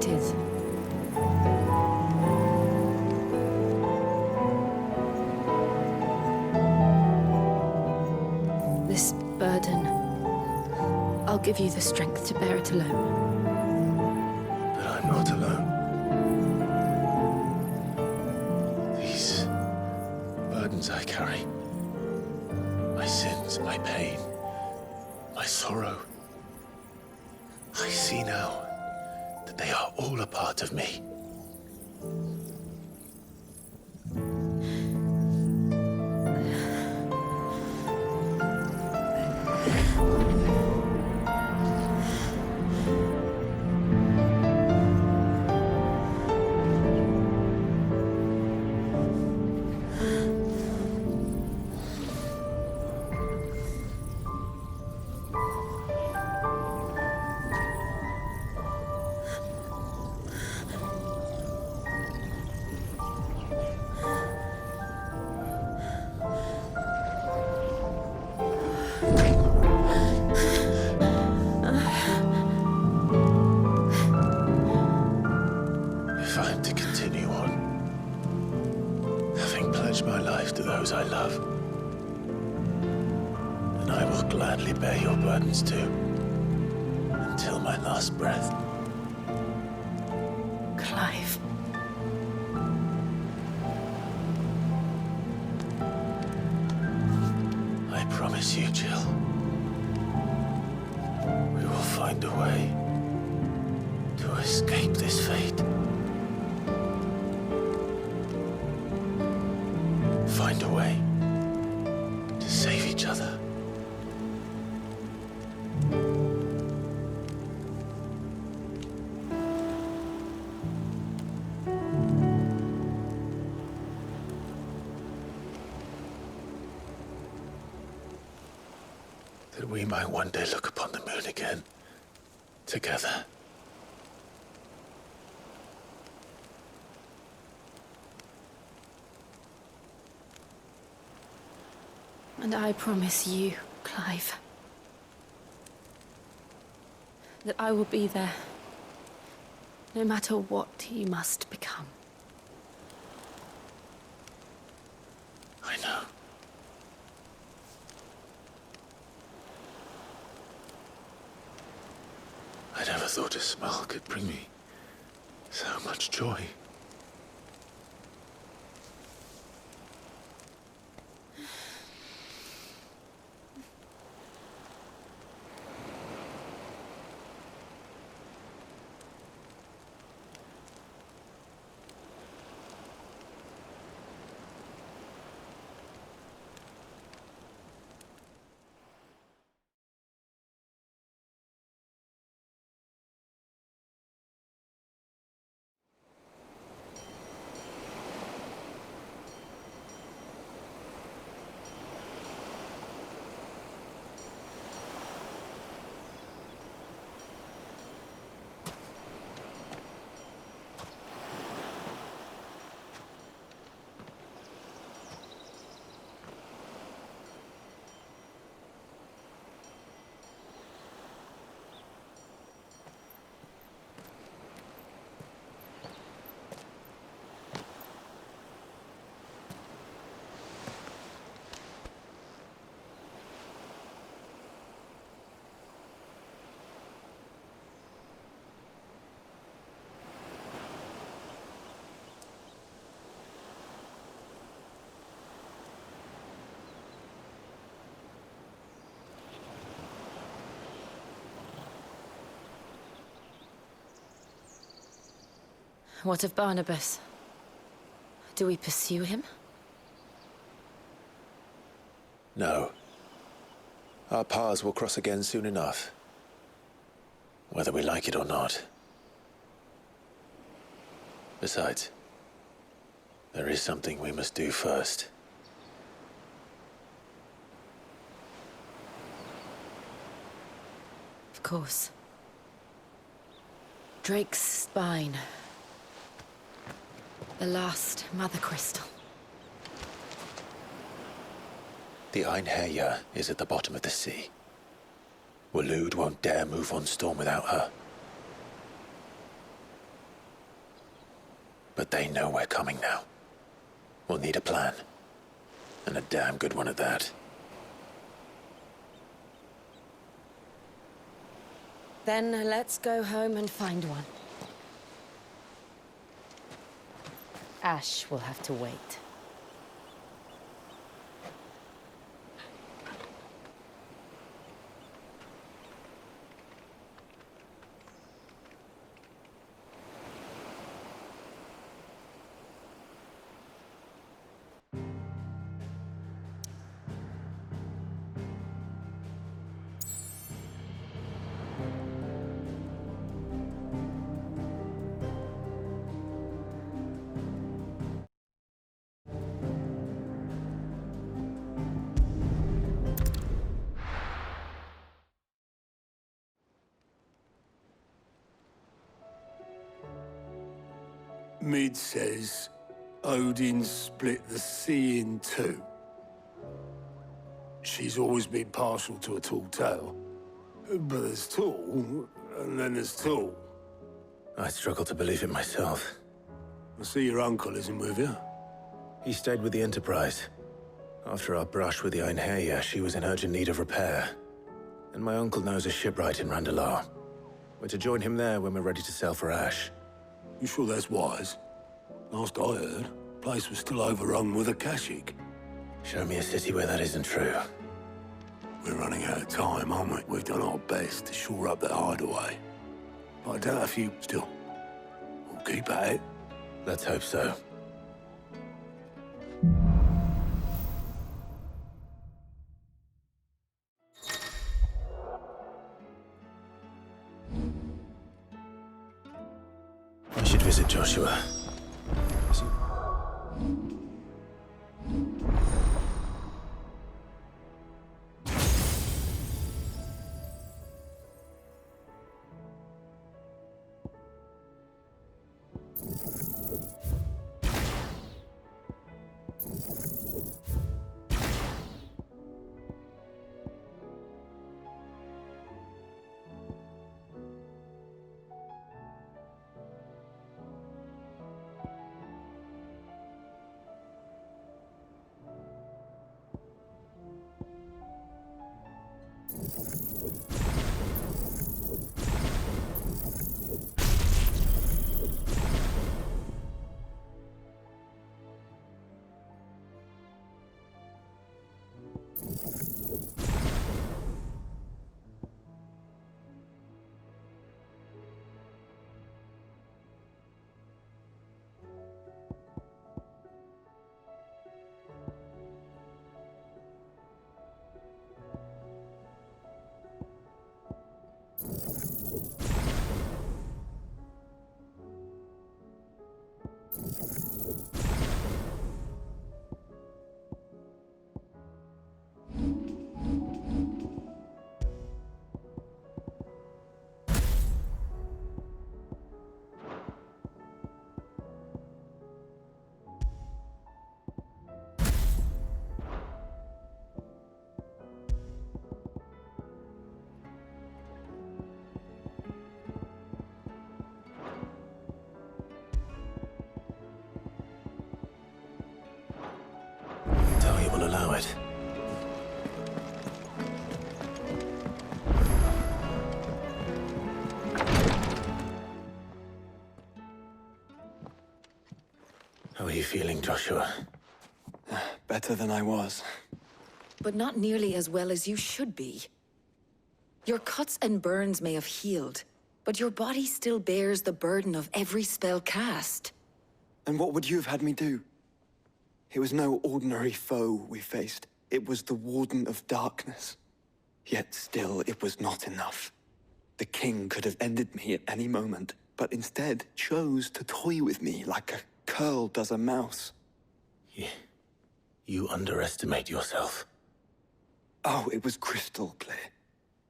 is. This burden, I'll give you the strength to bear it alone. But I'm not alone. These burdens I carry, my sins, my pain, my sorrow, I see now that they are all a part of me. If I am to continue on, having pledged my life to those I love, then I will gladly bear your burdens too, until my last breath. Clive. I promise you, Jill, we will find a way to escape this fate. Find a way to save each other. That we might one day look upon the moon again, together. And I promise you, Clive, that I will be there, no matter what you must become. I know. I never thought a smile could bring me so much joy. What of Barnabas? Do we pursue him? No. Our paths will cross again soon enough, whether we like it or not. Besides, there is something we must do first. Of course. Drake's spine. The last Mother Crystal. The Einherja is at the bottom of the sea. Waloed won't dare move on Storm without her. But they know we're coming now. We'll need a plan. And a damn good one at that. Then let's go home and find one. Ash will have to wait. Mid says Odin split the sea in two. She's always been partial to a tall tale. But there's tall, and then there's tall. I struggle to believe it myself. I see your uncle isn't with you. He stayed with the Enterprise. After our brush with the Einherja, she was in urgent need of repair. And my uncle knows a shipwright in Randalar. We're to join him there when we're ready to sail for Ash. You sure that's wise? Last I heard, the place was still overrun with Akashic. Show me a city where that isn't true. We're running out of time, aren't we? We've done our best to shore up that hideaway. But I doubt if you still... We'll keep at it. Let's hope so. I should visit Joshua. Talia will allow it. How are you feeling, Joshua? Better than I was. But not nearly as well as you should be. Your cuts and burns may have healed, but your body still bears the burden of every spell cast. And what would you have had me do? It was no ordinary foe we faced. It was the Warden of Darkness. Yet still, it was not enough. The king could have ended me at any moment, but instead chose to toy with me like a curl does a mouse. You underestimate yourself. Oh, it was crystal clear.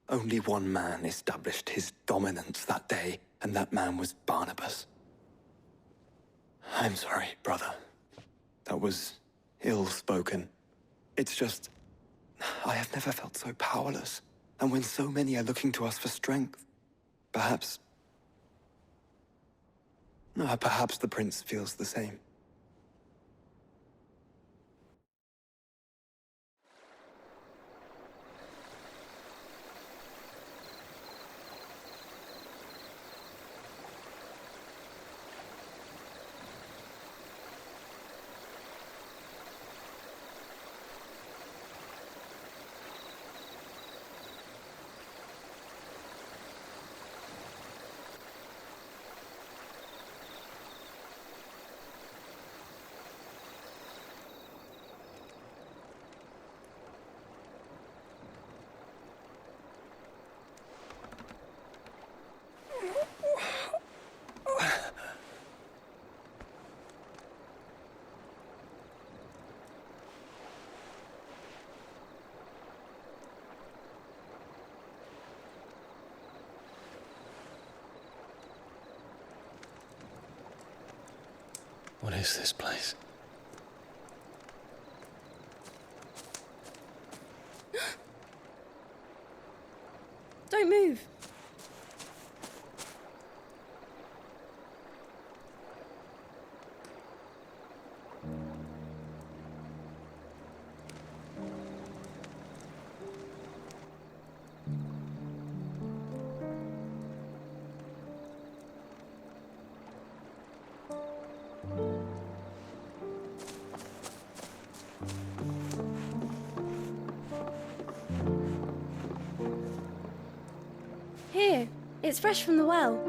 Only one man established his dominance that day, and that man was Barnabas. I'm sorry, brother. That was ill-spoken. It's just... I have never felt so powerless. And when so many are looking to us for strength, perhaps... Perhaps the prince feels the same. What is this place? Don't move. Here, it's fresh from the well.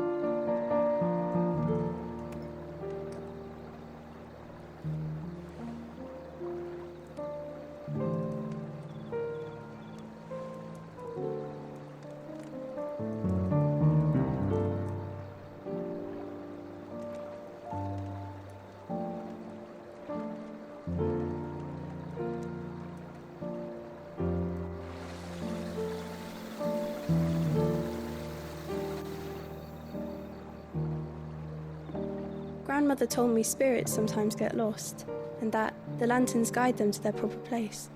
Grandmother told me spirits sometimes get lost, and that the lanterns guide them to their proper place.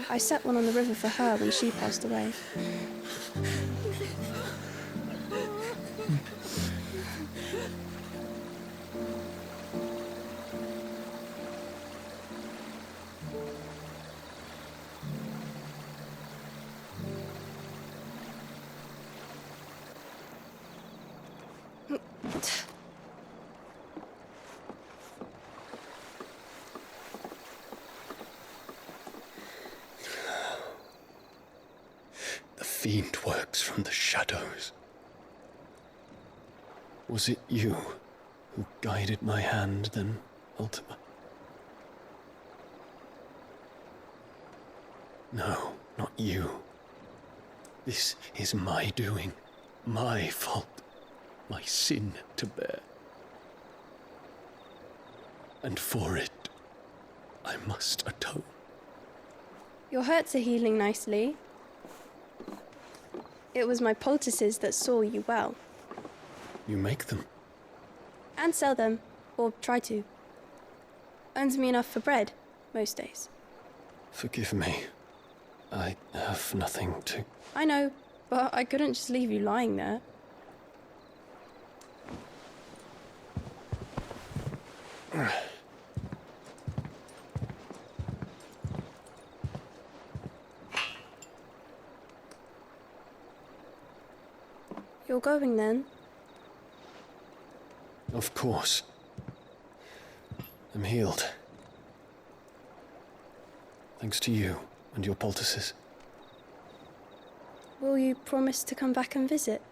I set one on the river for her when she passed away. The fiend works from the shadows. Was it you who guided my hand then, Ultima? No, not you. This is my doing, my fault, my sin to bear. And for it, I must atone. Your hurts are healing nicely. It was my poultices that saw you well. You make them? And sell them, or try to. Earns me enough for bread, most days. Forgive me. I have nothing to... I know, but I couldn't just leave you lying there. You're going then? Of course. I'm healed. Thanks to you and your poultices. Will you promise to come back and visit?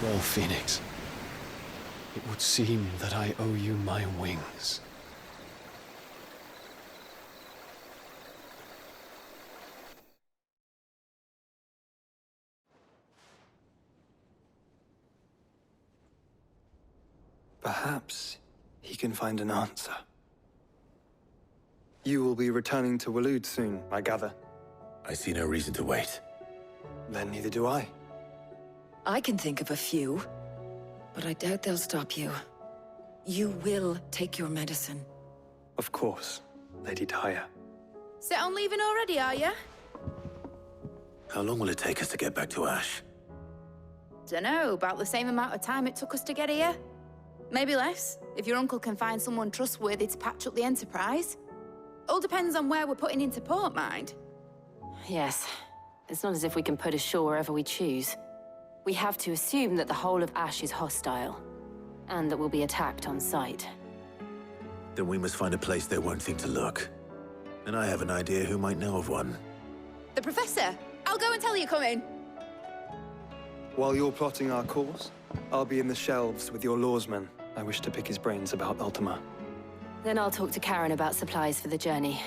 Well, Phoenix, it would seem that I owe you my wings. Perhaps he can find an answer. You will be returning to Waloed soon, I gather. I see no reason to wait. Then neither do I. I can think of a few, but I doubt they'll stop you. You will take your medicine. Of course, Lady Daya. Set on leaving already, are you? How long will it take us to get back to Ash? Dunno, about the same amount of time it took us to get here. Maybe less, if your uncle can find someone trustworthy to patch up the Enterprise. All depends on where we're putting into port, mind. Yes. It's not as if we can put ashore wherever we choose. We have to assume that the whole of Ash is hostile, and that we'll be attacked on sight. Then we must find a place they won't think to look. And I have an idea who might know of one. The Professor! I'll go and tell you come in. While you're plotting our course, I'll be in the shelves with your lawsman. I wish to pick his brains about Ultima. Then I'll talk to Karen about supplies for the journey.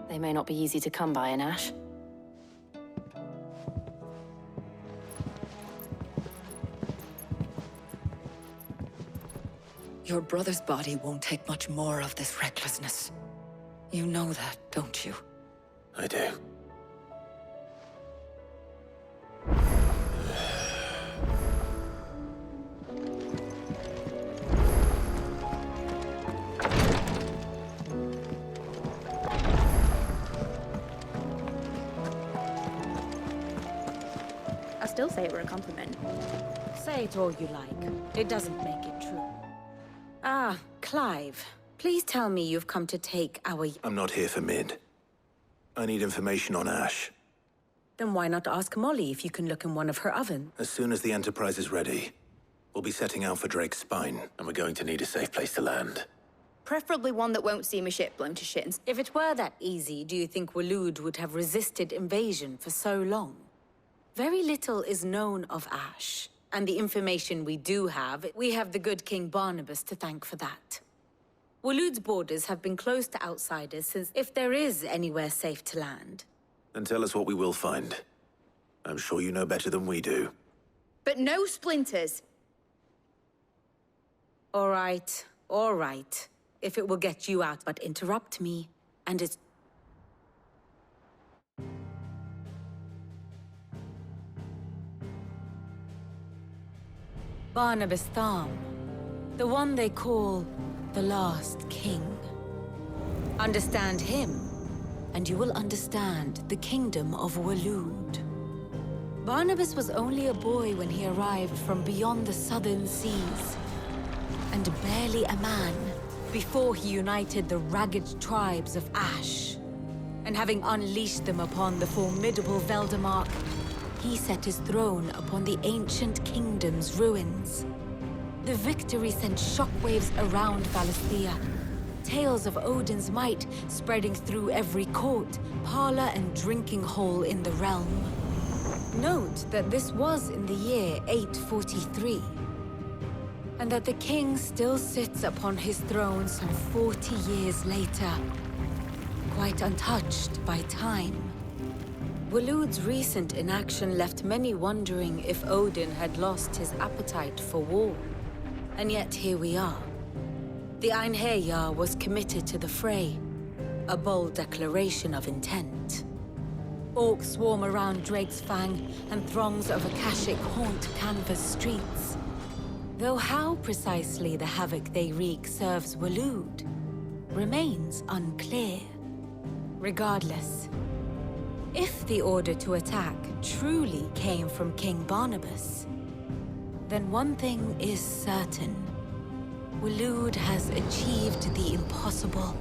They may not be easy to come by in Ash. Your brother's body won't take much more of this recklessness. You know that, don't you? I do. I still say it were a compliment. Say it all you like. It doesn't make it true. Ah, Clive. Please tell me you've come to take our... I'm not here for Mid. I need information on Ash. Then why not ask Molly if you can look in one of her ovens? As soon as the Enterprise is ready, we'll be setting out for Drake's Spine, and we're going to need a safe place to land. Preferably one that won't see my ship blown to shit and... If it were that easy, do you think Waloed would have resisted invasion for so long? Very little is known of Ash, and the information we do have, we have the good King Barnabas to thank for that. Waloed's borders have been closed to outsiders since if there is anywhere safe to land. Then tell us what we will find. I'm sure you know better than we do. But no splinters! All right. If it will get you out, but interrupt me, and it's... Barnabas Tham, the one they call the last king. Understand him, and you will understand the kingdom of Waloed. Barnabas was only a boy when he arrived from beyond the southern seas, and barely a man before he united the ragged tribes of Ash. And having unleashed them upon the formidable Veldamark, he set his throne upon the ancient kingdom's ruins. The victory sent shockwaves around Valisthea, tales of Odin's might spreading through every court, parlor, and drinking hole in the realm. Note that this was in the year 843, and that the king still sits upon his throne some 40 years later, quite untouched by time. Waloed's recent inaction left many wondering if Odin had lost his appetite for war. And yet here we are. The Einherjar was committed to the fray, a bold declaration of intent. Orcs swarm around Drake's Fang, and throngs of Akashic haunt Canvas streets. Though how precisely the havoc they wreak serves Waloed remains unclear. Regardless, if the order to attack truly came from King Barnabas, then one thing is certain. Waloed has achieved the impossible,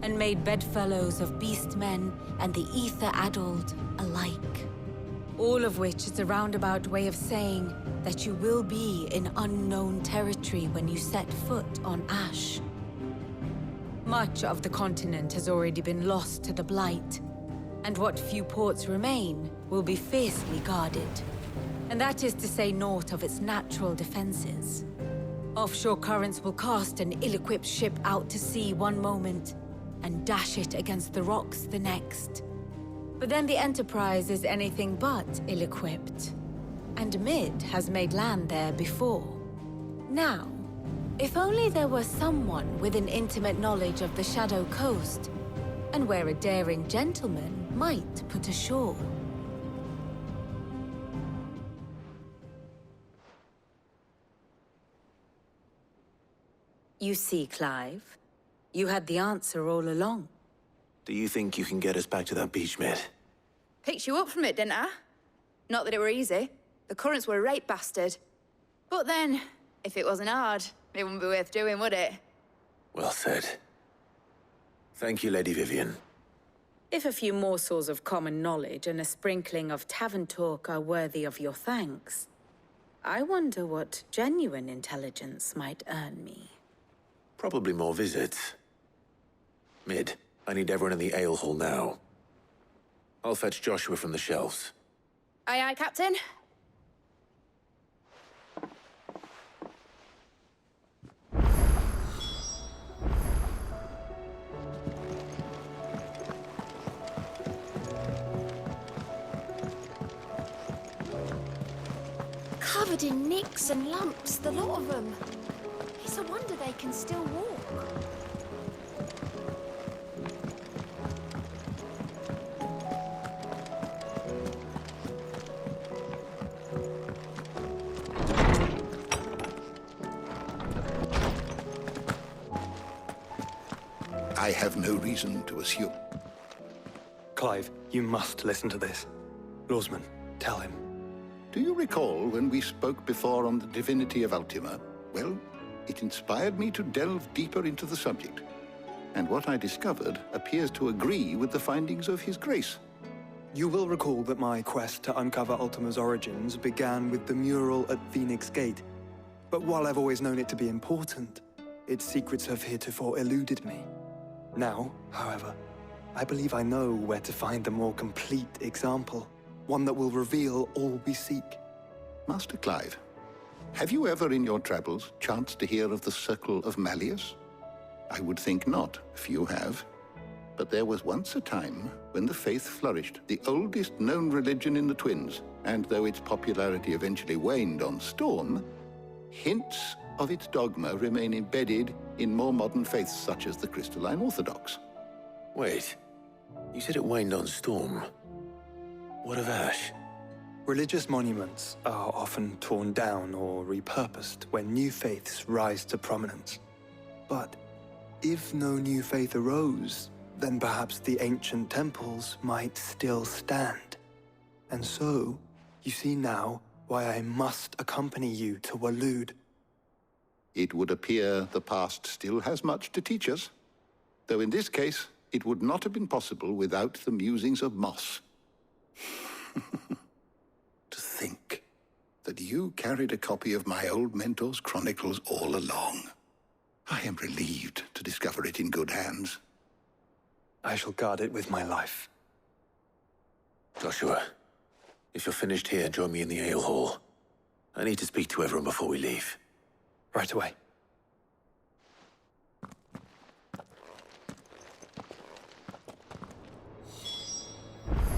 and made bedfellows of beastmen and the ether-addled alike. All of which is a roundabout way of saying that you will be in unknown territory when you set foot on Ash. Much of the continent has already been lost to the Blight, and what few ports remain will be fiercely guarded. And that is to say naught of its natural defenses. Offshore currents will cast an ill-equipped ship out to sea one moment, and dash it against the rocks the next. But then the Enterprise is anything but ill-equipped. And Mid has made land there before. Now, If only there were someone with an intimate knowledge of the Shadow Coast, and where a daring gentleman might put ashore. You see, Clive, you had the answer all along. Do you think you can get us back to that beach, Mid? Picked you up from it, didn't I? Not that it were easy. The currents were a right bastard. But then, if it wasn't hard, it wouldn't be worth doing, would it? Well said. Thank you, Lady Vivian. If a few morsels of common knowledge and a sprinkling of tavern talk are worthy of your thanks, I wonder what genuine intelligence might earn me. Probably more visits. Mid, I need everyone in the ale hall now. I'll fetch Joshua from the shelves. Aye, aye, Captain. Covered in nicks and lumps, the lot of them. It's a wonder they can still walk. I have no reason to assume. Clive, you must listen to this. Lawsman, tell him. Do you recall when we spoke before on the divinity of Ultima? Well, it inspired me to delve deeper into the subject. And what I discovered appears to agree with the findings of His Grace. You will recall that my quest to uncover Ultima's origins began with the mural at Phoenix Gate. But while I've always known it to be important, its secrets have heretofore eluded me. Now, however, I believe I know where to find the more complete example. One that will reveal all we seek. Master Clive, have you ever in your travels chanced to hear of the Circle of Malleus? I would think not, if you have. But there was once a time when the faith flourished, the oldest known religion in the Twins, and though its popularity eventually waned on Storm, hints of its dogma remain embedded in more modern faiths such as the Crystalline Orthodox. Wait, you said it waned on Storm. What of Ash? Religious monuments are often torn down or repurposed when new faiths rise to prominence. But if no new faith arose, then perhaps the ancient temples might still stand. And so, you see now why I must accompany you to Waloed. It would appear the past still has much to teach us, though in this case, it would not have been possible without the musings of Moss. To think that you carried a copy of my old mentor's chronicles all along. I am relieved to discover it in good hands. I shall guard it with my life. Joshua, if you're finished here, join me in the ale hall. I need to speak to everyone before we leave. Right away.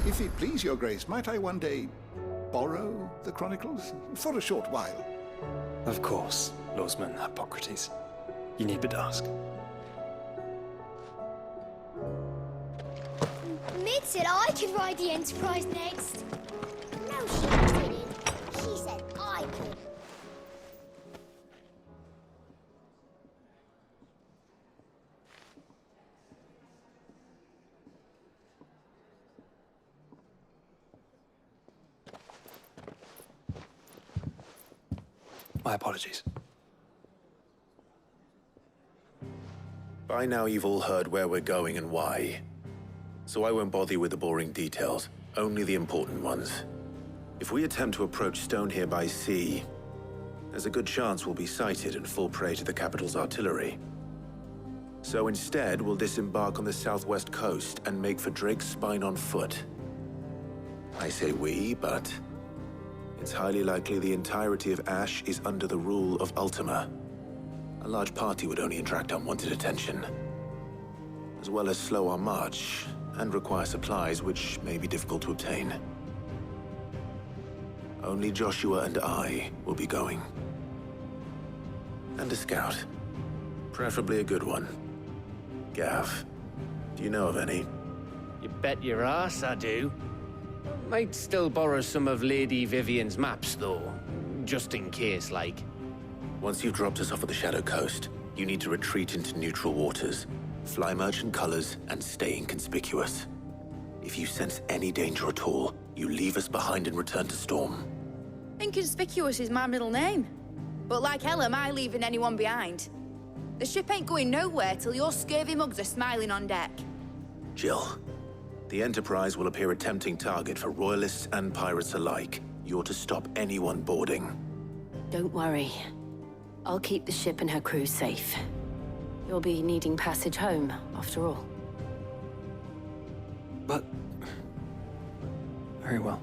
If it please your grace, might I one day borrow the chronicles for a short while? Of course, Lawsman Hippocrates. You need but ask. Mid said I could ride the Enterprise next. No, she didn't. She said I could. My apologies. By now you've all heard where we're going and why. So I won't bother you with the boring details, only the important ones. If we attempt to approach Stone here by sea, there's a good chance we'll be sighted and fall prey to the capital's artillery. So instead, we'll disembark on the southwest coast and make for Drake's Spine on foot. I say we, but it's highly likely the entirety of Ash is under the rule of Ultima. A large party would only attract unwanted attention, as well as slow our march and require supplies which may be difficult to obtain. Only Joshua and I will be going. And a scout. Preferably a good one. Gav, do you know of any? You bet your ass I do. Might still borrow some of Lady Vivian's maps, though. Just in case, like. Once you've dropped us off at the Shadow Coast, you need to retreat into neutral waters, fly merchant colors, and stay inconspicuous. If you sense any danger at all, you leave us behind and return to Storm. Inconspicuous is my middle name. But like hell am I leaving anyone behind. The ship ain't going nowhere till your scurvy mugs are smiling on deck. Jill, the Enterprise will appear a tempting target for royalists and pirates alike. You're to stop anyone boarding. Don't worry. I'll keep the ship and her crew safe. You'll be needing passage home, after all. But... very well.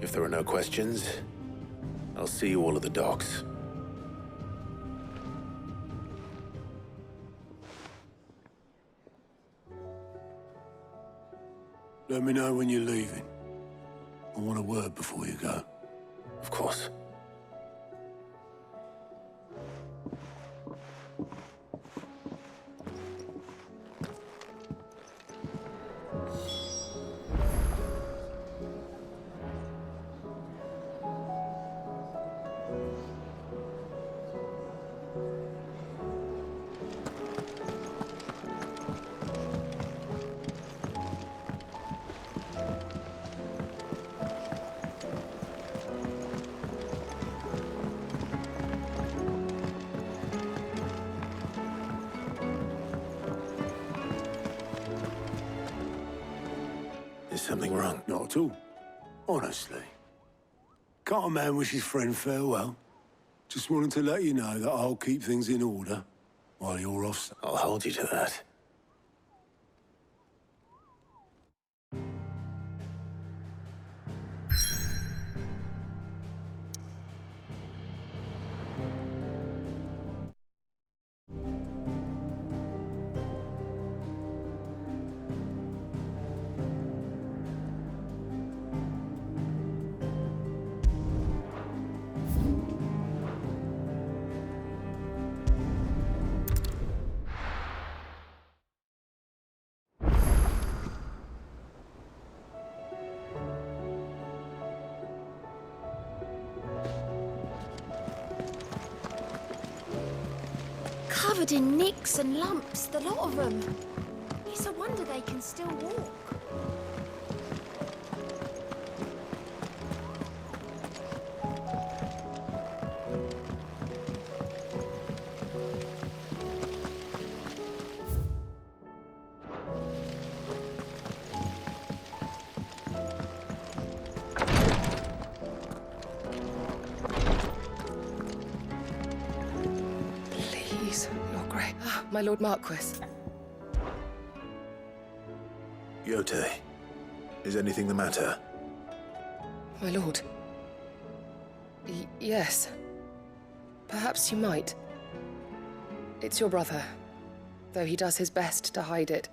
If there are no questions, I'll see you all at the docks. Let me know when you're leaving. I want a word before you go. Of course. Is something wrong? Not at all. Honestly. Can't a man wish his friend farewell? Just wanted to let you know that I'll keep things in order while you're off. I'll hold you to that. Covered in nicks and lumps, the lot of them. It's a wonder they can still walk. Your Grace. My Lord Marquis. Yote, is anything the matter? My lord. Yes. Perhaps you might. It's your brother, though he does his best to hide it.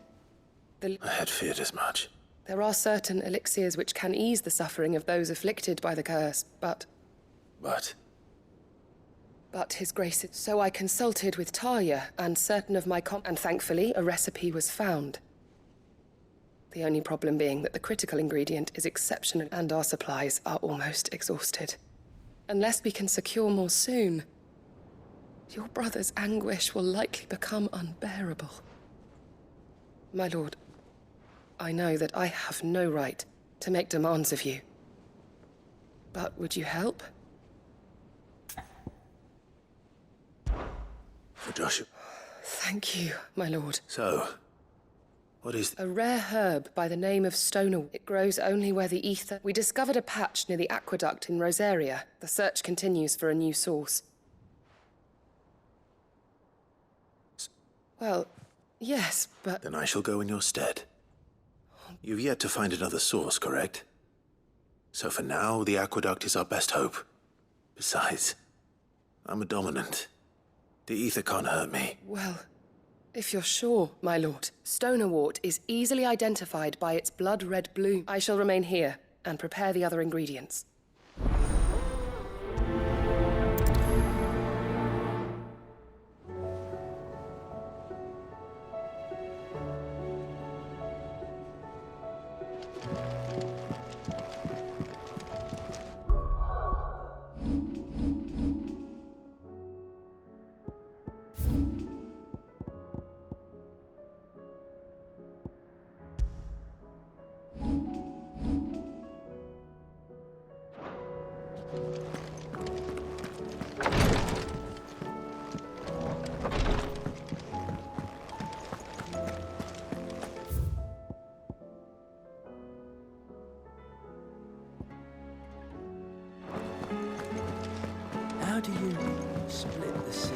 I had feared as much. There are certain elixirs which can ease the suffering of those afflicted by the curse, but His Grace... So I consulted with Talia and certain of my and thankfully a recipe was found. The only problem being that the critical ingredient is exceptional and our supplies are almost exhausted. Unless we can secure more soon, your brother's anguish will likely become unbearable. My lord, I know that I have no right to make demands of you. But would you help? For Joshua. Thank you, my lord. So, what is... A rare herb by the name of stoner. It grows only where the ether... We discovered a patch near the aqueduct in Rosaria. The search continues for a new source. Well, yes, but... Then I shall go in your stead. You've yet to find another source, correct? So for now, the aqueduct is our best hope. Besides, I'm a dominant. The ether can't hurt me. Well, if you're sure, my lord. Stonerwort is easily identified by its blood-red bloom. I shall remain here and prepare the other ingredients. How do you split the sea?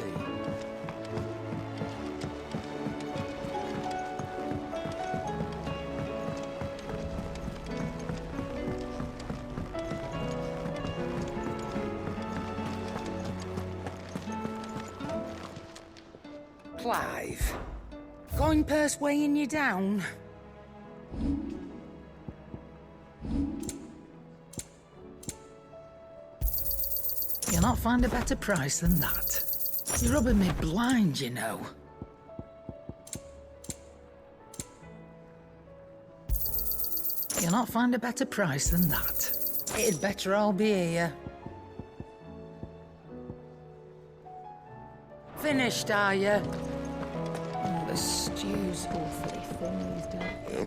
Clive, coin purse weighing you down? You'll not find a better price than that. You're rubbing me blind, you know. You'll not find a better price than that. It'd better all be here. Finished, are you? Oh, the stew's awfully thin these days.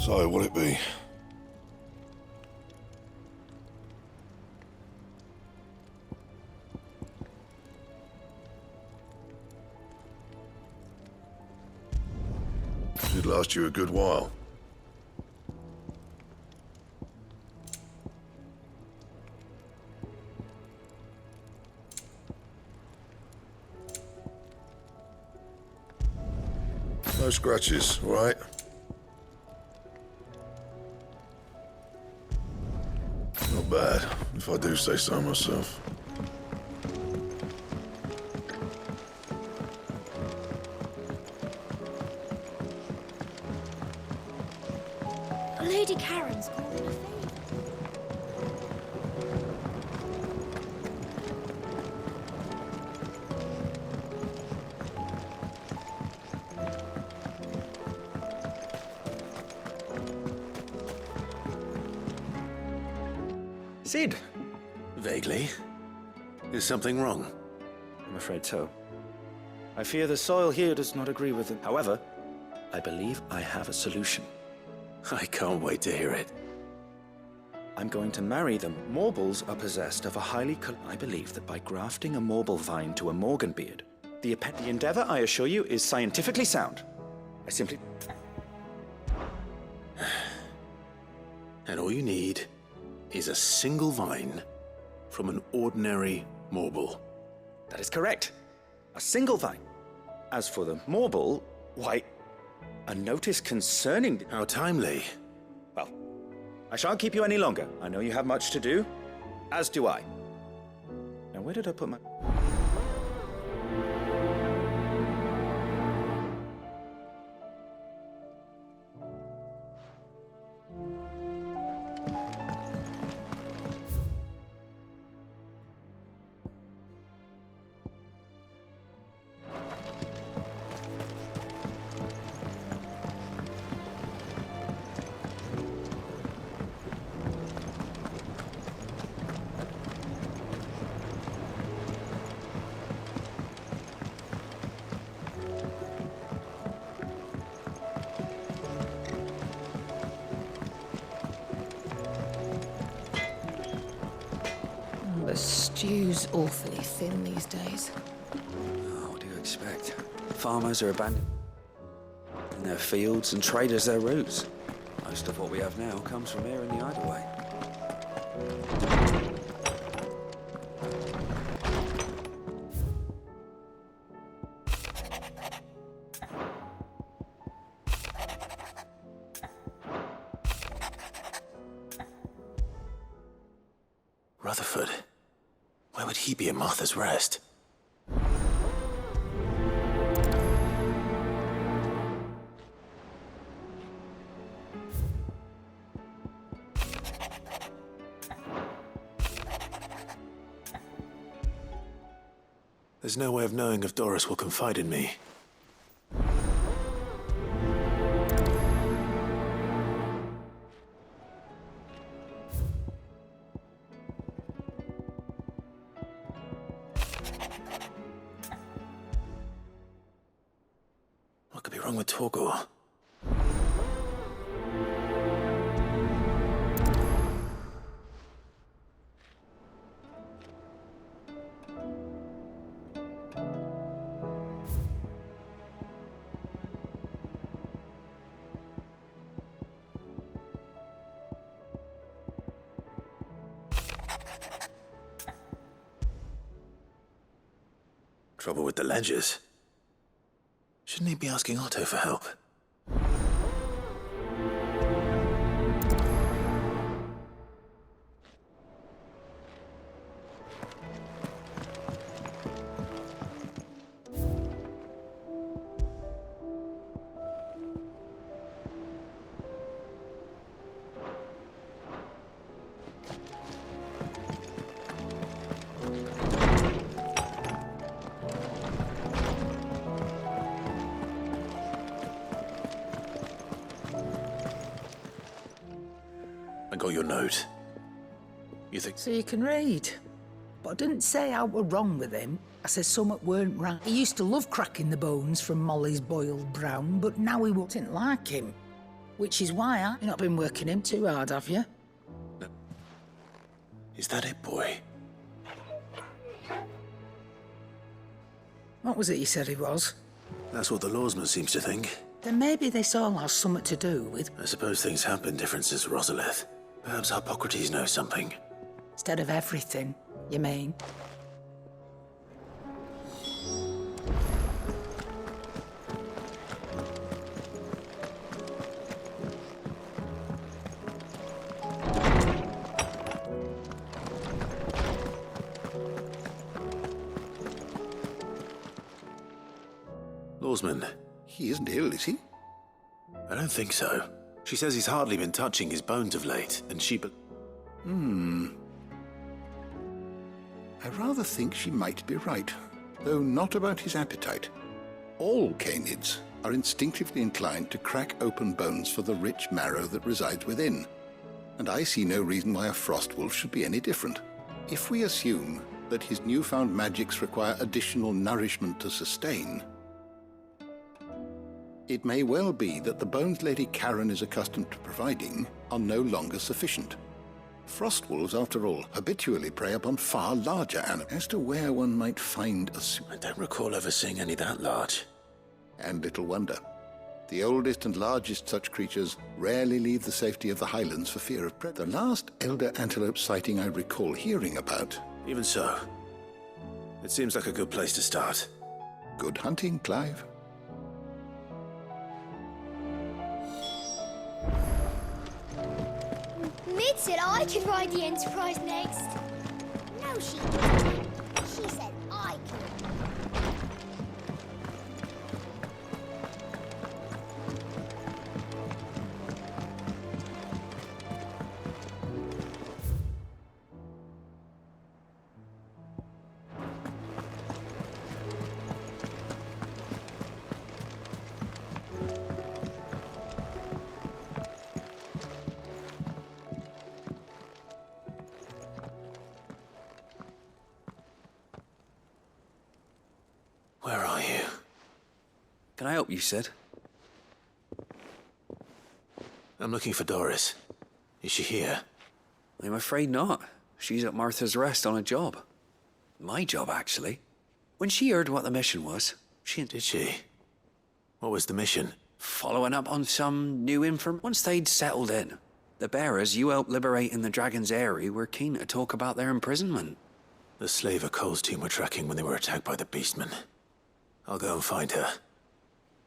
So, what'd it be? Should last you a good while. No scratches, all right? Not bad, if I do say so myself. Lady Karen's calling a favor. Sid? Vaguely. Is something wrong? I'm afraid so. I fear the soil here does not agree with it. However, I believe I have a solution. I can't wait to hear it. I'm going to marry them. Morbles are possessed of a I believe that by grafting a Morble vine to a Morganbeard, the endeavor, I assure you, is scientifically sound. I simply... And all you need is a single vine from an ordinary Morble. That is correct. A single vine. As for the Morble, why... A notice concerning... How timely. Well, I shan't keep you any longer. I know you have much to do, as do I. Now, where did I put my... The stew's awfully thin these days. Oh, what do you expect? Farmers are abandoned in their fields and traders their roots. Most of what we have now comes from here in the Idleway. Rutherford. Where would he be at Martha's Rest? There's no way of knowing if Doris will confide in me. What could be wrong with Torgor? Trouble with the ledgers. Shouldn't he be asking Otto for help? I got your note. You think... So you can read. But I didn't say I were wrong with him. I said something weren't right. He used to love cracking the bones from Molly's boiled brown, but now he wouldn't like him. Which is why I've not been working him too hard, have you? No. Is that it, boy? What was it you said he was? That's what the lawsman seems to think. Then maybe this all has something to do with... I suppose things have been different since Rosalith. Perhaps Hippocrates knows something. Instead of everything, you mean? Lawsman. He isn't ill, is he? I don't think so. She says he's hardly been touching his bones of late, and she... I rather think she might be right, though not about his appetite. All canids are instinctively inclined to crack open bones for the rich marrow that resides within, and I see no reason why a frost wolf should be any different. If we assume that his newfound magics require additional nourishment to sustain, it may well be that the bones Lady Karen is accustomed to providing are no longer sufficient. Frost wolves, after all, habitually prey upon far larger animals. As to where one might find a... I don't recall ever seeing any that large. And little wonder. The oldest and largest such creatures rarely leave the safety of the highlands for fear of predators. The last elder antelope sighting I recall hearing about... Even so, it seems like a good place to start. Good hunting, Clive. Mid said I could ride the Enterprise next. No, she didn't. She said I could. Where are you? Can I help you, Sid? I'm looking for Doris. Is she here? I'm afraid not. She's at Martha's Rest on a job. My job, actually. When she heard what the mission was, she... Did she? What was the mission? Following up on some new information. Once they'd settled in, the bearers you helped liberate in the Dragon's Eyrie were keen to talk about their imprisonment. The slaver Cole's team were tracking when they were attacked by the Beastmen. I'll go and find her.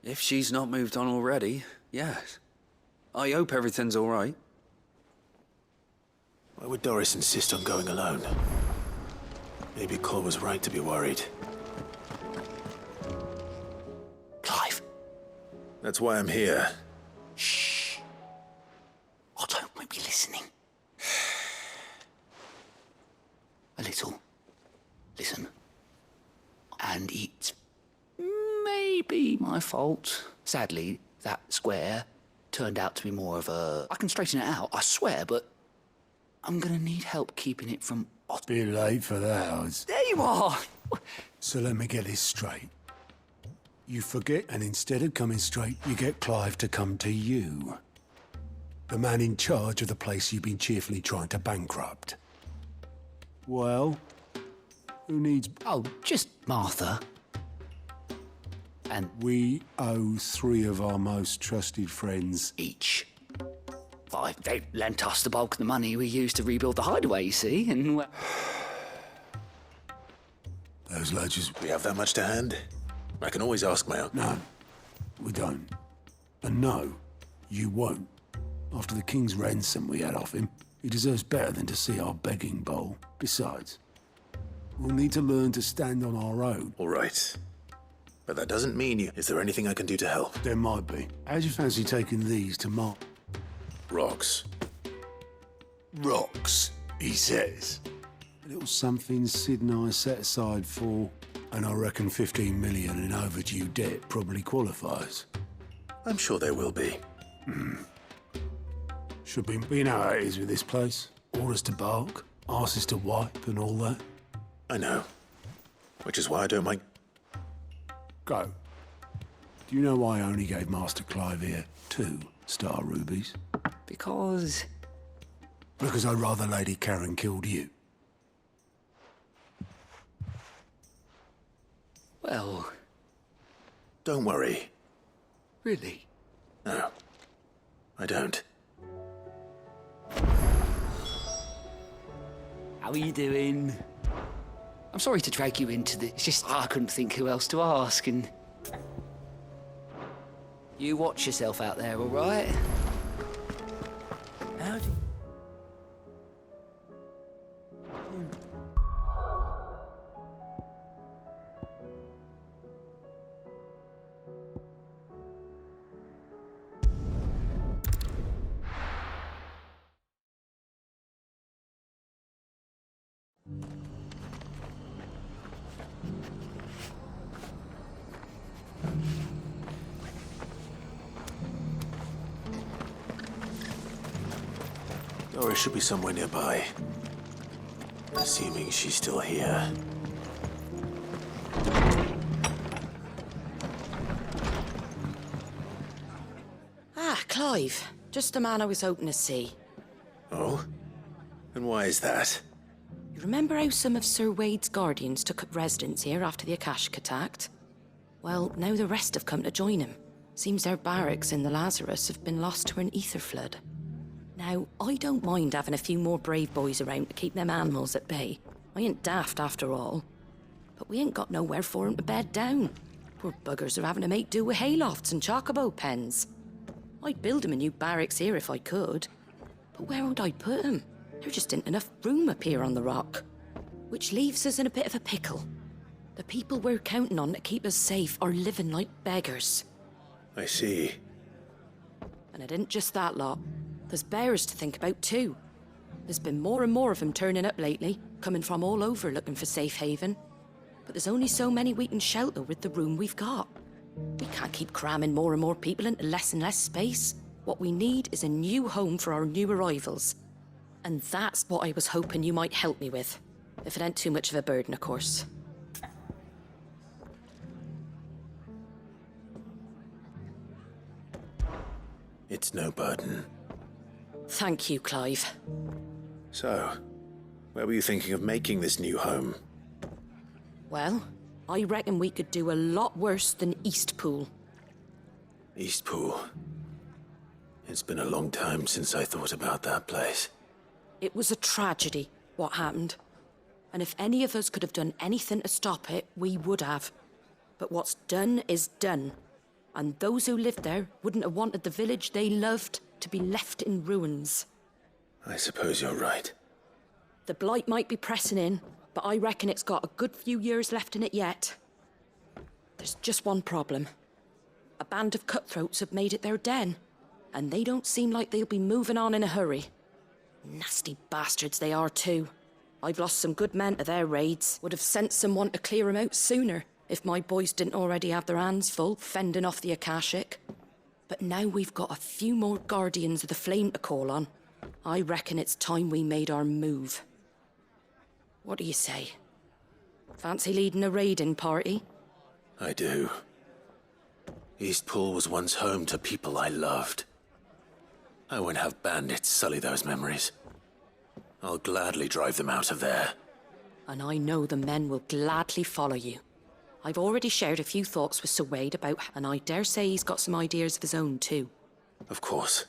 If she's not moved on already, yes. I hope everything's all right. Why would Doris insist on going alone? Maybe Cole was right to be worried. Clive. That's why I'm here. Shh. Otto might be listening. A little. Listen. And it's maybe my fault. Sadly, that square turned out to be more of a... I can straighten it out, I swear, but I'm gonna need help keeping it from Otto. Bit late for the hours. There you are! So let me get this straight. You forget, and instead of coming straight, you get Clive to come to you. The man in charge of the place you've been cheerfully trying to bankrupt. Well, who needs... Oh, just Martha. And... We owe 3 of our most trusted friends... Each. They lent us the bulk of the money we used to rebuild the hideaway, you see, and... Those lodges... We have that much to hand? I can always ask my own. No, we don't. And no, you won't. After the king's ransom we had off him, he deserves better than to see our begging bowl. Besides, we'll need to learn to stand on our own. All right. But that doesn't mean you... Is there anything I can do to help? There might be. How'd you fancy taking these to Mark? Rocks. Rocks, he says. A little something Sid and I set aside for, and I reckon 15 million in overdue debt probably qualifies. I'm sure there will be. Should be. You know how it is with this place. Orders to bark, arses to wipe, and all that. I know. Which is why I don't mind... Go. Do you know why I only gave Master Clive here 2 star rubies? Because I'd rather Lady Karen killed you. Well... Don't worry. Really? No. I don't. How are you doing? I'm sorry to drag you into this. It's just I couldn't think who else to ask, and... You watch yourself out there, all right? How do... Dora should be somewhere nearby. Assuming she's still here. Ah, Clive. Just the man I was hoping to see. Oh? And why is that? You remember how some of Sir Wade's guardians took up residence here after the Akashic attacked? Well, now the rest have come to join him. Seems their barracks in the Lazarus have been lost to an ether flood. Now, I don't mind having a few more brave boys around to keep them animals at bay. I ain't daft after all. But we ain't got nowhere for 'em to bed down. Poor buggers are having to make do with haylofts and chocobo pens. I'd build 'em a new barracks here if I could. But where would I put 'em? There just ain't enough room up here on the rock. Which leaves us in a bit of a pickle. The people we're counting on to keep us safe are living like beggars. I see. And it ain't just that lot. There's bears to think about too. There's been more and more of them turning up lately, coming from all over looking for safe haven. But there's only so many we can shelter with the room we've got. We can't keep cramming more and more people into less and less space. What we need is a new home for our new arrivals. And that's what I was hoping you might help me with. If it ain't too much of a burden, of course. It's no burden. Thank you, Clive. So, where were you thinking of making this new home? Well, I reckon we could do a lot worse than Eastpool. Eastpool. It's been a long time since I thought about that place. It was a tragedy, what happened. And if any of us could have done anything to stop it, we would have. But what's done is done. And those who lived there wouldn't have wanted the village they loved to be left in ruins. I suppose you're right. The blight might be pressing in, but I reckon it's got a good few years left in it yet. There's just one problem. A band of cutthroats have made it their den, and they don't seem like they'll be moving on in a hurry. Nasty bastards they are too. I've lost some good men to their raids. Would have sent someone to clear 'em out sooner if my boys didn't already have their hands full fending off the Akashic. But now we've got a few more Guardians of the Flame to call on. I reckon it's time we made our move. What do you say? Fancy leading a raiding party? I do. Eastpool was once home to people I loved. I won't have bandits sully those memories. I'll gladly drive them out of there. And I know the men will gladly follow you. I've already shared a few thoughts with Sir Wade about, and I dare say he's got some ideas of his own too. Of course.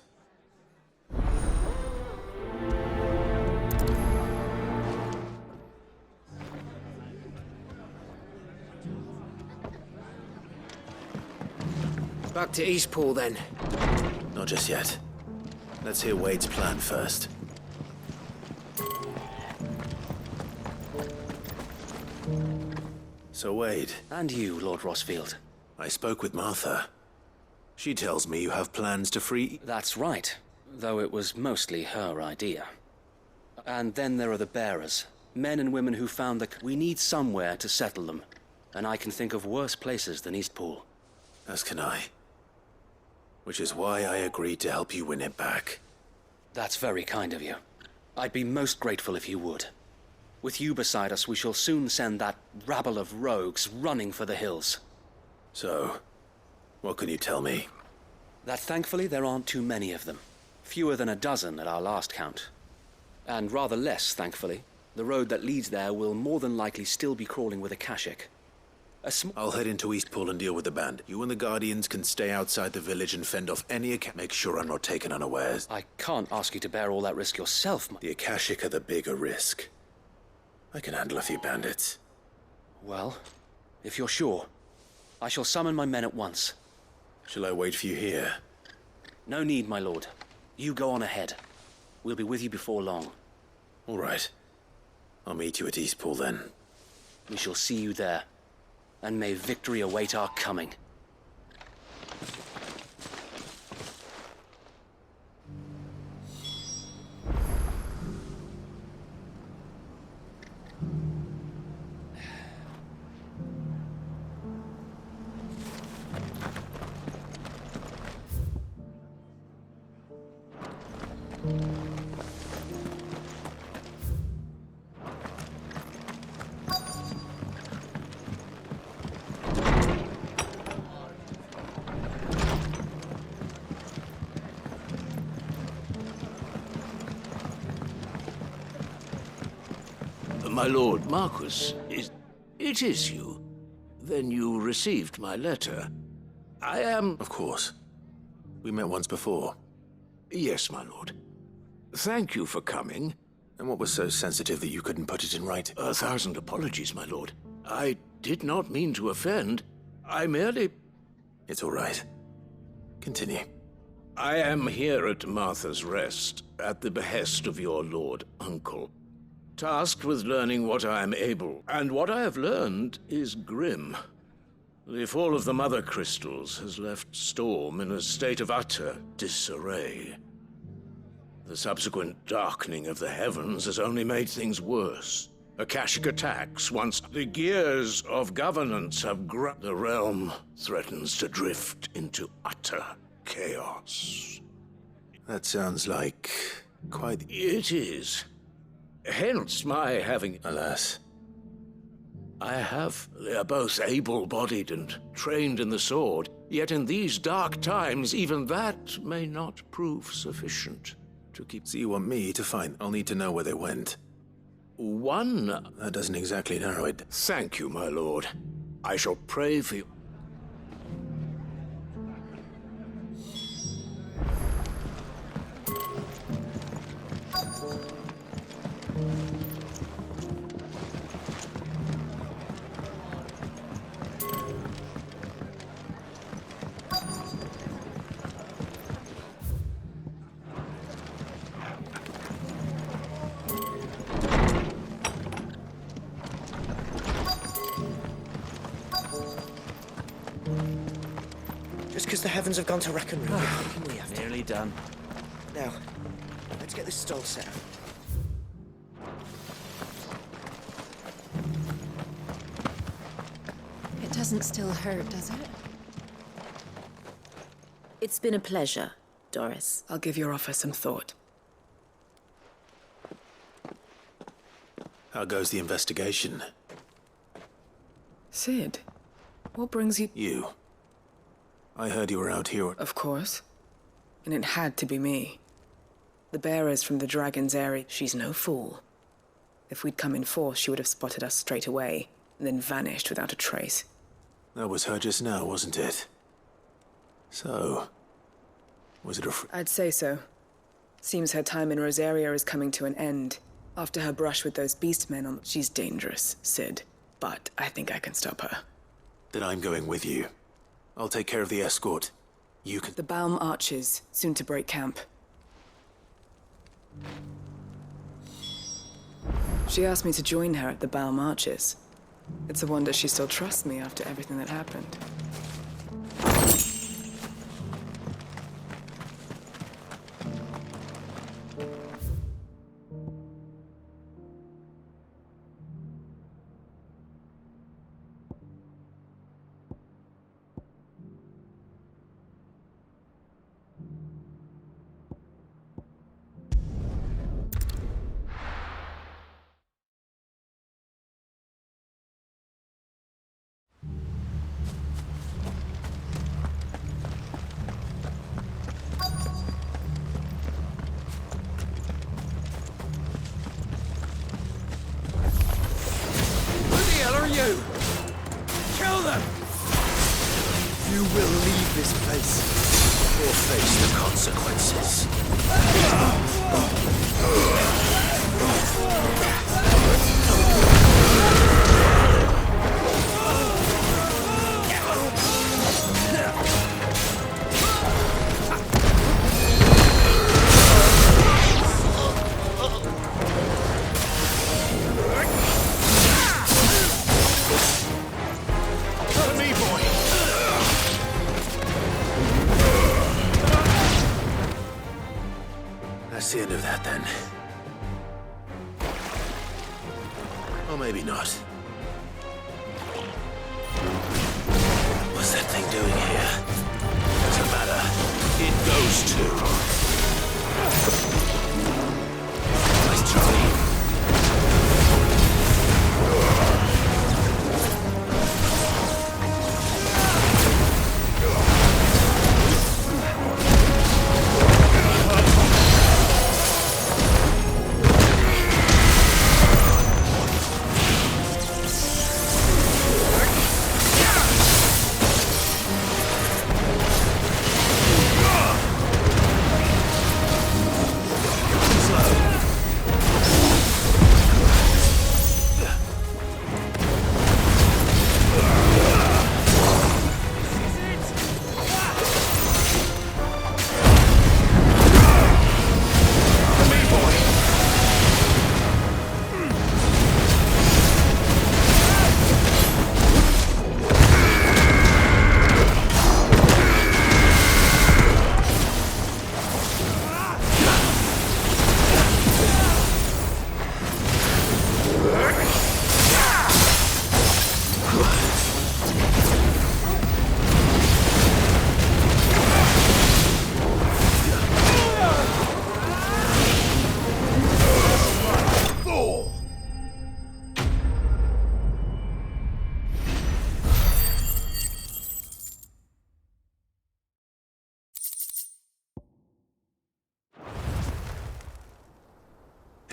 Back to Eastpool, then. Not just yet. Let's hear Wade's plan first. So, Wade. And you, Lord Rossfield. I spoke with Martha. She tells me you have plans to free... That's right, though it was mostly her idea. And then there are the bearers. Men and women who found that we need somewhere to settle them. And I can think of worse places than Eastpool. As can I. Which is why I agreed to help you win it back. That's very kind of you. I'd be most grateful if you would. With you beside us, we shall soon send that rabble of rogues running for the hills. So, what can you tell me? That thankfully there aren't too many of them. Fewer than a dozen at our last count. And rather less, thankfully. The road that leads there will more than likely still be crawling with Akashic. I'll head into Eastpool and deal with the band. You and the Guardians can stay outside the village and fend off any Make sure I'm not taken unawares. I can't ask you to bear all that risk yourself. The Akashic are the bigger risk. I can handle a few bandits. Well, if you're sure, I shall summon my men at once. Shall I wait for you here? No need, my lord. You go on ahead. We'll be with you before long. All right. I'll meet you at Eastpool then. We shall see you there. And may victory await our coming. My lord Marquis, it is you. Then you received my letter. I am... Of course. We met once before. Yes, my lord. Thank you for coming. And what was so sensitive that you couldn't put it in writing? 1,000 apologies, my lord. I did not mean to offend. I merely... It's all right. Continue. I am here at Martha's Rest, at the behest of your lord uncle. Tasked with learning what I am able, and what I have learned is grim. The fall of the Mother Crystals has left Storm in a state of utter disarray. The subsequent darkening of the heavens has only made things worse. Akashic attacks once the gears of governance have the realm threatens to drift into utter chaos. That sounds like quite... It is. Hence my having... Alas. They are both able-bodied and trained in the sword, yet in these dark times, even that may not prove sufficient to keep... So you want me to find... I'll need to know where they went. One... That doesn't exactly narrow it. Thank you, my lord. I shall pray for you. Just because the heavens have gone to rack and ruin, we have to. Nearly done. Now, let's get this stall set up. It doesn't still hurt, does it? It's been a pleasure, Doris. I'll give your offer some thought. How goes the investigation? Sid, what brings you... You. I heard you were out here. Of course. And it had to be me. The bearers from the Dragon's area. She's no fool. If we'd come in force, she would have spotted us straight away, and then vanished without a trace. That was her just now, wasn't it? So... was it a I'd say so. Seems her time in Rosaria is coming to an end. After her brush with those beastmen on... She's dangerous, Sid. But I think I can stop her. Then I'm going with you. I'll take care of the escort. You can... The Balm Archers, soon to break camp. She asked me to join her at the Balm Archers. It's a wonder she still trusts me after everything that happened. You! Kill them! You will leave this place or face the consequences. That's the end of that, then. Or maybe not. What's that thing doing here? Doesn't matter. It goes to. Nice try.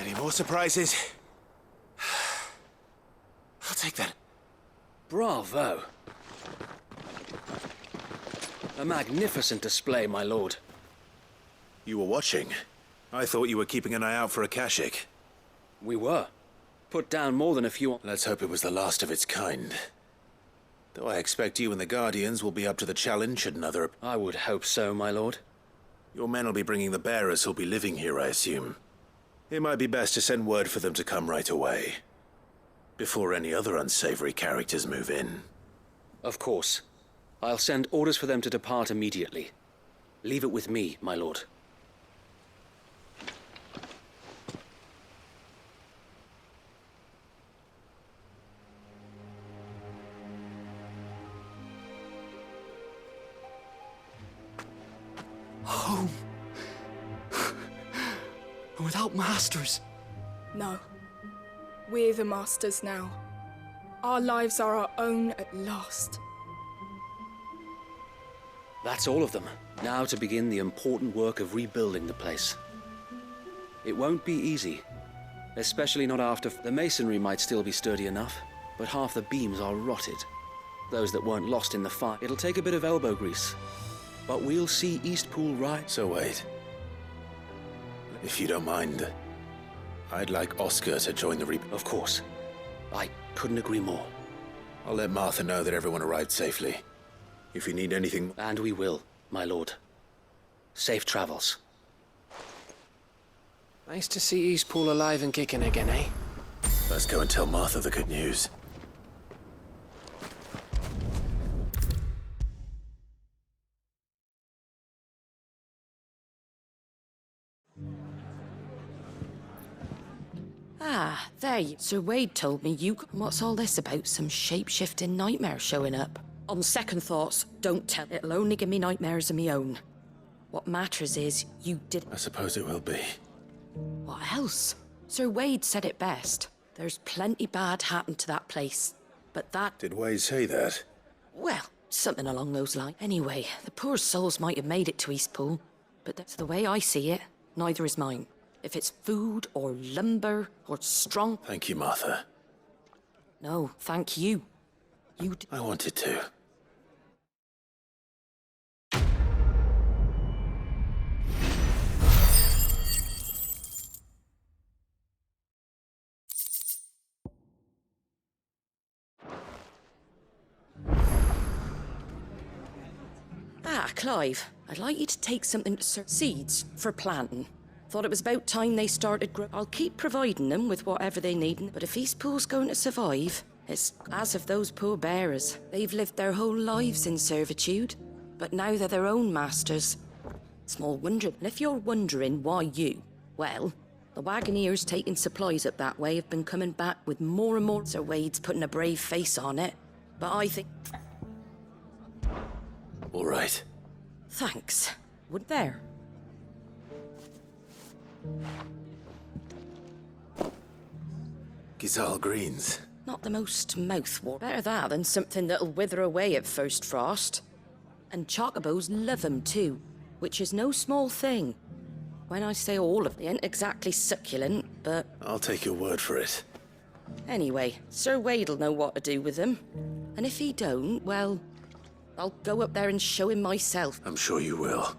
Any more surprises? I'll take that. Bravo. A magnificent display, my lord. You were watching. I thought you were keeping an eye out for a Kashik. We were. Put down more than a few... Let's hope it was the last of its kind. Though I expect you and the Guardians will be up to the challenge should another... I would hope so, my lord. Your men will be bringing the bearers who'll be living here, I assume. It might be best to send word for them to come right away. Before any other unsavory characters move in. Of course. I'll send orders for them to depart immediately. Leave it with me, my lord. Home. Without masters. No. We're the masters now. Our lives are our own at last. That's all of them. Now to begin the important work of rebuilding the place. It won't be easy. Especially not after... The masonry might still be sturdy enough, but half the beams are rotted. Those that weren't lost in the fire. It'll take a bit of elbow grease. But we'll see Eastpool rise. So wait. If you don't mind, I'd like Oscar to join the Of course. I couldn't agree more. I'll let Martha know that everyone arrived safely. If you need anything... And we will. my lord. Safe travels. Nice to see Eastpool alive and kicking again, eh? Let's go and tell Martha the good news. Ah, there you... Sir Wade told me you... What's all this about some shape-shifting nightmare showing up? On second thoughts, don't tell. It'll only give me nightmares of me own. What matters is, you did... I suppose it will be. What else? Sir Wade said it best. There's plenty bad happened to that place. But that... Did Wade say that? Well, something along those lines. Anyway, the poor souls might have made it to Eastpool. But that's the way I see it. Neither is mine. If it's food, or lumber, or strong... Thank you, Martha. No, thank you. I wanted to. Ah, Clive, I'd like you to take something to seeds for planting. Thought it was about time they started I'll keep providing them with whatever they need, but if Eastpool's going to survive, it's as of those poor bearers. They've lived their whole lives in servitude, but now they're their own masters. Small wonder. And if you're wondering why you, well, the wagoneers taking supplies up that way have been coming back with more and more. Sir Wade's putting a brave face on it, but I think... All right. Thanks. Would there? Gizal greens. Not the most mouthwatering. Better that than something that'll wither away at first frost. And chocobos love 'em too, which is no small thing. When I say all of them, they ain't exactly succulent, but... I'll take your word for it. Anyway, Sir Wade'll know what to do with them. And if he don't, well, I'll go up there and show him myself. I'm sure you will.